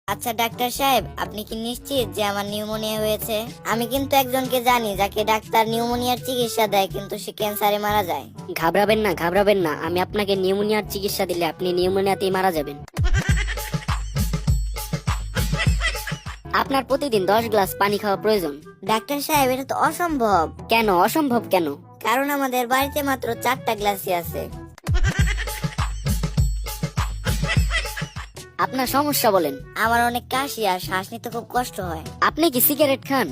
আচ্ছা ডাক্তার সাহেব, আপনি কি নিশ্চিত যে আমার নিউমোনিয়া হয়েছে? আমি কিন্তু একজনকে জানি যাকে ডাক্তার নিউমোনিয়ার চিকিৎসা দেয়, কিন্তু সে ক্যান্সারে মারা যায়। ঘাবড়াবেন না, আমি আপনাকে নিউমোনিয়ার চিকিৎসা দিলে আপনি নিউমোনিয়াতেই মারা যাবেন। আপনার প্রতিদিন 10 গ্লাস পানি খাওয়া প্রয়োজন। ডাক্তার সাহেব, এটা তো অসম্ভব। কেন অসম্ভব কেন? কারণ আমাদের বাড়িতে মাত্র 4টা গ্লাসই আছে। আপনার সমস্যা বলেন। আমার অনেক কাশি আর শ্বাস নিতে খুব কষ্ট হয়। আপনি কি সিগারেট খান?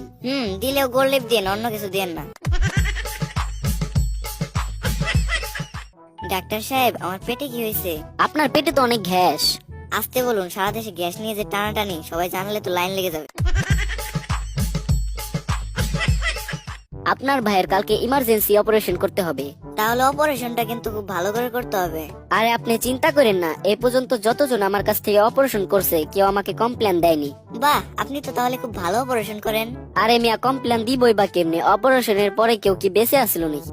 দিলেও গোল্ড দিন, অন্য কিছু দেন না। ডাক্তার সাহেব, আমার পেটে কি হয়েছে? আপনার পেটে তো অনেক গ্যাস। আসতে বলুন, সারা দেশে গ্যাস নিয়ে যে টানাটানি, সবাই জানলে তো লাইন লেগে যাবে। আপনার ভাইয়ের কালকে ইমার্জেন্সি অপারেশন করতে হবে। তাহলে অপারেশনটা কিন্তু খুব ভালো করে করতে হবে। আরে আপনি চিন্তা করেন না, এ পর্যন্ত যতজন আমার কাছ থেকে অপারেশন করছে কেউ আমাকে কমপ্লেন দেয়নি। বাহ, আপনি তো তাহলে খুব ভালো অপারেশন করেন। আরে মিয়া, কমপ্লেন দিবই বা কেমনে? অপারেশনের পরে কেউ কি বেঁচে আসলো নাকি?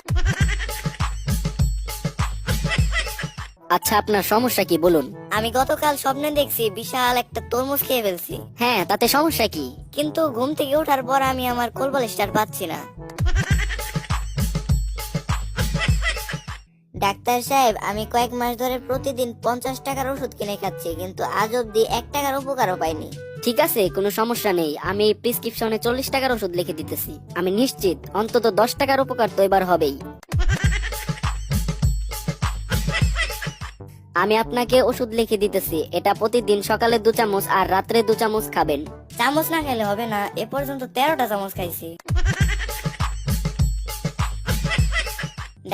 আচ্ছা, আপনার সমস্যা কি বলুন। আমি গতকাল স্বপ্নে দেখছি বিশাল একটা তরমুজ খেয়ে ফেলছি, হ্যাঁ, তাতে সমস্যা কি? কিন্তু ঘুম থেকে ওঠার পর আমি আমার কোলবালিশটা আর পাচ্ছি না। ডাক্তার সাহেব, আমি কয়েক মাস ধরে প্রতিদিন 50 টাকার ওষুধ কিনে খাচ্ছি, কিন্তু আজ অব্দি 1 টাকার উপকারও পাইনি। ঠিক আছে, কোনো সমস্যা নেই, আমি এই প্রেসক্রিপশনে 40 টাকার ওষুধ লিখে দিতেছি। আমি নিশ্চিত অন্তত 10 টাকার উপকার তো এবার হবেই। আমি আপনাকে ওষুধ লিখে দিতেছি, এটা প্রতিদিন সকালে 2 চামচ আর রাত্রে 2 চামচ খাবেন। চামচ না খেলে হবে না, এ পর্যন্ত 13টা চামচ খাইছি।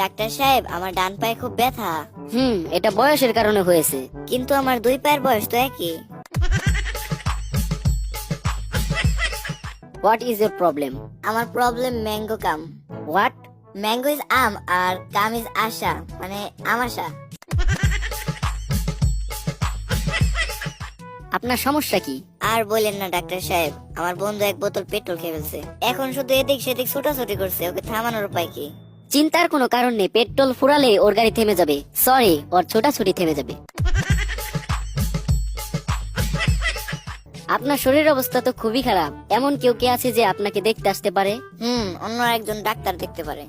ডাক্তার সাহেব, আমার ডান পায়ে খুব ব্যথা। এটা বয়সের কারণে হয়েছে। কিন্তু আমার দুই পায়ের বয়স তো একই। What is your problem? আমার problem mango come. What? Mango is আম আর কাম ইজ আশা, মানে আমাশা। আপনার সমস্যা কি? আর বলেন না ডাক্তার সাহেব, আমার বন্ধু এক বোতল পেট্রোল খেয়ে ফেলছে। এখন শুধু এদিক সেদিক ছোটাছুটি করছে, ওকে থামানোর উপায় কি? চিন্তার কোনো কারণ নেই, পেট্রোল ফুরালে ওর গাড়ি থেমে যাবে। সরি, ওর ছোটাছুটি থেমে যাবে। আপনার শরীর অবস্থা তো খুবই খারাপ। এমন কেউ কে আছে যে আপনাকে দেখতে আসতে পারে? অন্য একজন ডাক্তার দেখতে পারে।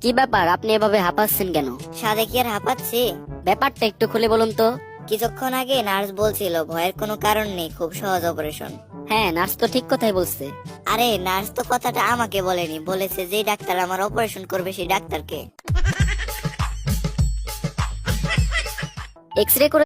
কি ব্যাপার, আপনি এভাবে হাঁপাচ্ছেন কেন? সাদে কি আর হাঁপাচ্ছি? ব্যাপারটা একটু খুলে বলুন তো। কিছুক্ষণ আগে নার্স বলছিল ভয়ের কোনো কারণ নেই, খুব সহজ অপারেশন। হ্যাঁ, নার্স তো ঠিক কথাই বলছে। আরে নার্স তো কথাটা আমাকে বলেনি, বলেছে যে ডাক্তার আমার অপারেশন করবে সেই ডাক্তারকে। এক্সরে করে